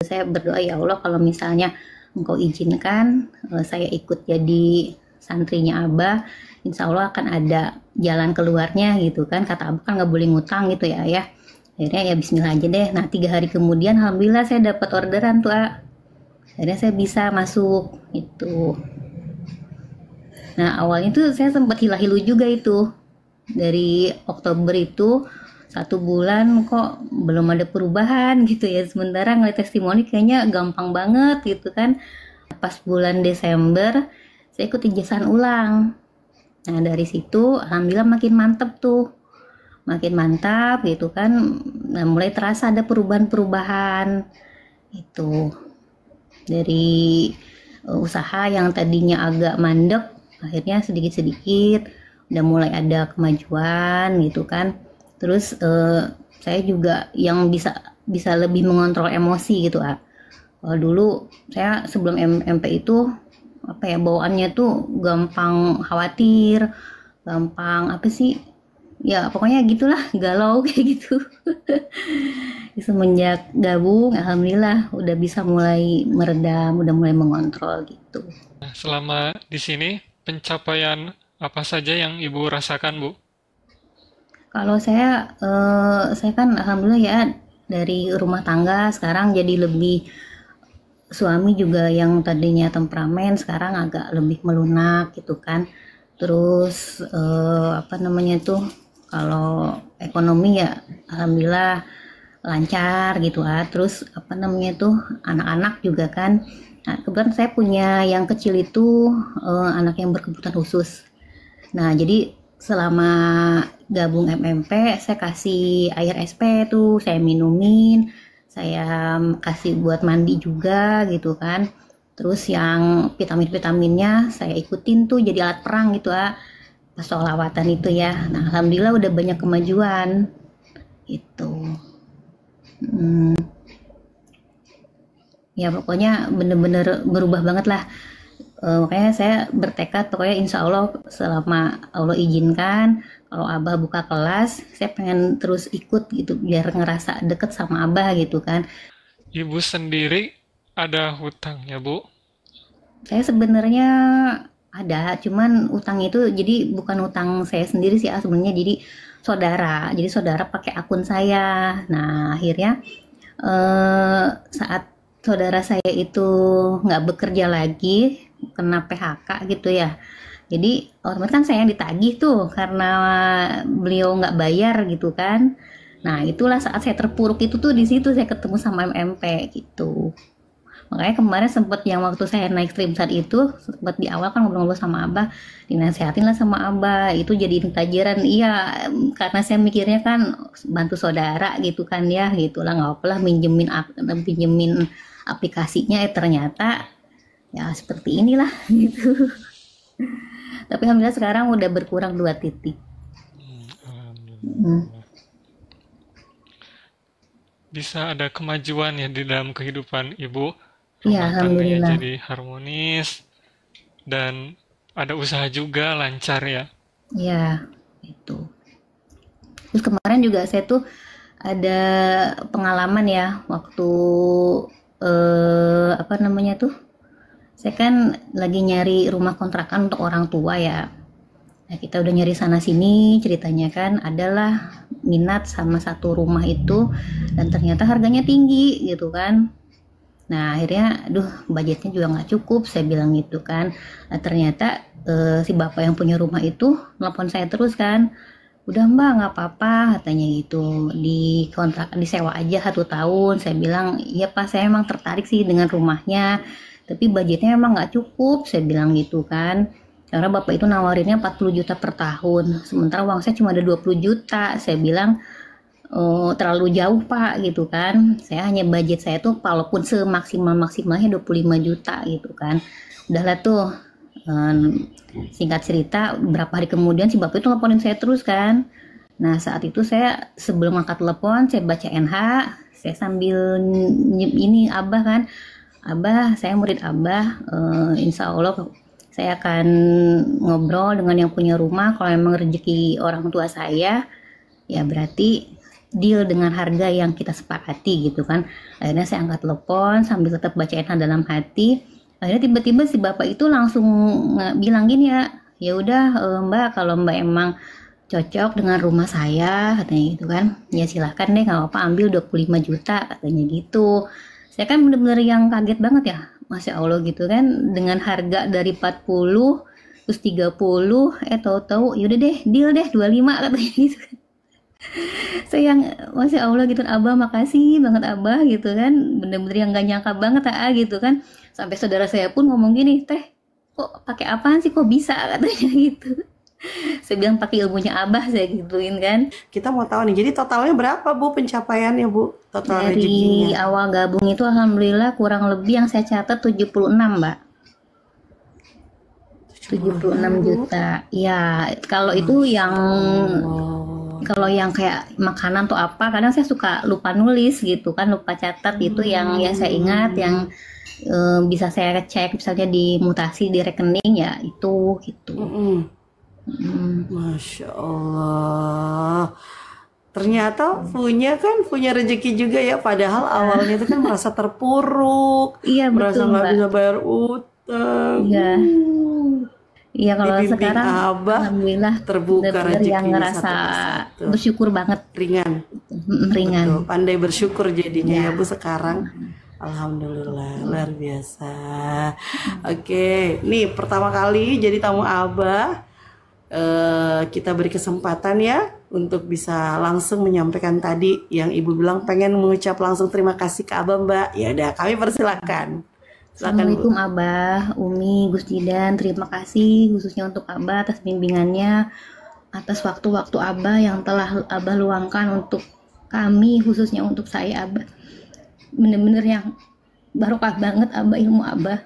Saya berdoa, ya Allah kalau misalnya Engkau izinkan saya ikut jadi santrinya Abah, insya Allah akan ada jalan keluarnya gitu kan. Kata Abah kan nggak boleh ngutang gitu ya. Akhirnya ya bismillah aja deh. Nah 3 hari kemudian alhamdulillah saya dapat orderan tuh. Akhirnya saya bisa masuk itu. Nah awalnya tuh saya sempat hilah-hilu juga itu. Dari Oktober itu 1 bulan kok belum ada perubahan gitu ya. Sementara ngeliat testimoni kayaknya gampang banget gitu kan. Pas bulan Desember saya ikut ijazah ulang. Nah dari situ alhamdulillah makin mantep tuh. Makin mantap gitu kan. Nah mulai terasa ada perubahan-perubahan itu. Dari usaha yang tadinya agak mandek, akhirnya sedikit-sedikit udah mulai ada kemajuan gitu kan. Terus saya juga yang bisa lebih mengontrol emosi gitu. Kalau dulu saya sebelum MP itu apa ya, bawaannya tuh gampang khawatir, gampang apa sih ya, pokoknya gitulah, galau kayak gitu. Semenjak gabung alhamdulillah udah bisa mulai meredam, udah mulai mengontrol gitu. Nah, selama di sini, pencapaian apa saja yang Ibu rasakan, Bu? Kalau saya kan alhamdulillah ya, dari rumah tangga sekarang jadi lebih, suami juga yang tadinya temperamen sekarang agak lebih melunak gitu kan. Terus apa namanya tuh, kalau ekonomi ya alhamdulillah lancar gitu. Terus apa namanya tuh, anak-anak juga kan. Nah, kebetulan saya punya yang kecil itu anak yang berkebutuhan khusus. Nah, jadi selama gabung MMP, saya kasih air SP tuh, saya minumin, saya kasih buat mandi juga gitu kan. Terus yang vitamin-vitaminnya saya ikutin tuh jadi alat perang gitu pas sholawatan itu ya. Nah, alhamdulillah udah banyak kemajuan itu. Ya pokoknya bener-bener berubah banget lah. Makanya saya bertekad pokoknya insya Allah selama Allah izinkan, kalau Abah buka kelas saya pengen terus ikut gitu biar ngerasa deket sama Abah gitu kan. Ibu sendiri ada hutang ya, Bu? Saya sebenarnya ada, cuman utang itu jadi bukan utang saya sendiri sih sebenarnya, jadi saudara pakai akun saya. Nah akhirnya saat saudara saya itu nggak bekerja lagi, kena PHK gitu ya, jadi otomatis kan saya yang ditagih tuh karena beliau nggak bayar gitu kan. Nah itulah saat saya terpuruk itu tuh, di situ saya ketemu sama MMP gitu. Makanya kemarin sempet yang waktu saya naik stream saat itu, sempet di awal kan ngobrol-ngobrol sama Abah, dinasehatin lah sama Abah, itu jadiin pelajaran. Iya, karena saya mikirnya kan bantu saudara gitu kan ya, gitulah nggak apa-apa lah pinjemin aplikasinya, ternyata ya seperti inilah gitu. Tapi alhamdulillah sekarang udah berkurang 2 titik. Hmm. Alhamdulillah. Bisa ada kemajuan ya di dalam kehidupan Ibu. Iya Rumah tangganya alhamdulillah. jadi harmonis dan ada usaha juga lancar ya. Iya itu. Terus kemarin juga saya tuh ada pengalaman ya, waktu apa namanya tuh, saya kan lagi nyari rumah kontrakan untuk orang tua ya. Nah kita udah nyari sana sini, ceritanya kan adalah minat sama satu rumah itu, dan ternyata harganya tinggi gitu kan. Nah akhirnya aduh budgetnya juga nggak cukup, saya bilang gitu kan. Nah ternyata si bapak yang punya rumah itu nelpon saya terus kan, udah mbak nggak apa-apa katanya gitu, di kontrak disewa aja 1 tahun. Saya bilang iya pak, saya emang tertarik sih dengan rumahnya, tapi budgetnya emang nggak cukup, saya bilang gitu kan. Karena bapak itu nawarinnya 40 juta per tahun, sementara uang saya cuma ada 20 juta. Saya bilang oh, terlalu jauh pak gitu kan, saya hanya budget saya tuh walaupun semaksimalnya 25 juta gitu kan. Udahlah tuh, singkat cerita berapa hari kemudian si bapak itu teleponin saya terus kan. Nah saat itu saya sebelum angkat telepon saya baca NH, saya sambil ini Abah kan, Abah saya murid Abah, insya Allah saya akan ngobrol dengan yang punya rumah, kalau memang rezeki orang tua saya ya berarti deal dengan harga yang kita sepakati gitu kan. Akhirnya saya angkat telepon sambil tetap bacain dalam hati. Akhirnya tiba-tiba si bapak itu langsung bilang gini, ya udah Mbak, kalau Mbak emang cocok dengan rumah saya katanya gitu kan, ya silahkan deh, nggak apa-apa, ambil 25 juta katanya gitu. Saya kan bener-bener yang kaget banget ya, Masya Allah gitu kan, dengan harga dari 40 terus 30, tahu-tahu yaudah deh deal deh 25 katanya gitu kan. Saya yang Masya Allah gitu, Abah makasih banget Abah gitu kan, bener-bener yang gak nyangka banget gitu kan. Sampai saudara saya pun ngomong gini, teh kok pakai apaan sih, kok bisa katanya gitu. Saya bilang pakai ilmunya Abah, saya gituin kan. Kita mau tahu nih, jadi totalnya berapa Bu pencapaiannya Bu? Total Dari rezekinya. awal gabung itu alhamdulillah kurang lebih yang saya catat 76 Mbak. 76 juta. Ya, kalau itu yang kalau yang kayak makanan tuh apa, kadang saya suka lupa nulis gitu kan, lupa catat itu yang saya ingat, yang bisa saya cek misalnya di mutasi di rekening ya itu gitu. Masya Allah. Ternyata punya rezeki juga ya, padahal awalnya itu kan merasa terpuruk, Iya merasa betul nggak Mbak. bisa bayar utang. Iya. Iya, kalau Dibimbing sekarang Abah alhamdulillah terbuka benar-benar yang rezekinya ngerasa satu persatu. bersyukur banget, Ringan, ringan. betul. Pandai bersyukur jadinya ya Ya. Bu sekarang. Alhamdulillah, luar biasa. Oke, nih pertama kali jadi tamu Abah, kita beri kesempatan ya untuk bisa langsung menyampaikan tadi yang Ibu bilang pengen mengucap langsung terima kasih ke Abah Mbak. Ya udah, kami persilahkan. Silakan Bu. Assalamualaikum Abah, Umi, Gus Didan, terima kasih khususnya untuk Abah atas bimbingannya, atas waktu-waktu Abah yang telah Abah luangkan untuk kami, khususnya untuk saya Abah. Bener-bener yang barokah banget Abah, ilmu Abah.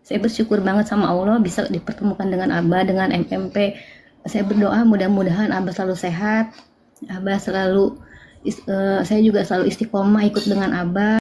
Saya bersyukur banget sama Allah bisa dipertemukan dengan Abah, dengan MMP. Saya berdoa mudah-mudahan Abah selalu sehat, Abah selalu saya juga selalu istiqomah ikut dengan Abah.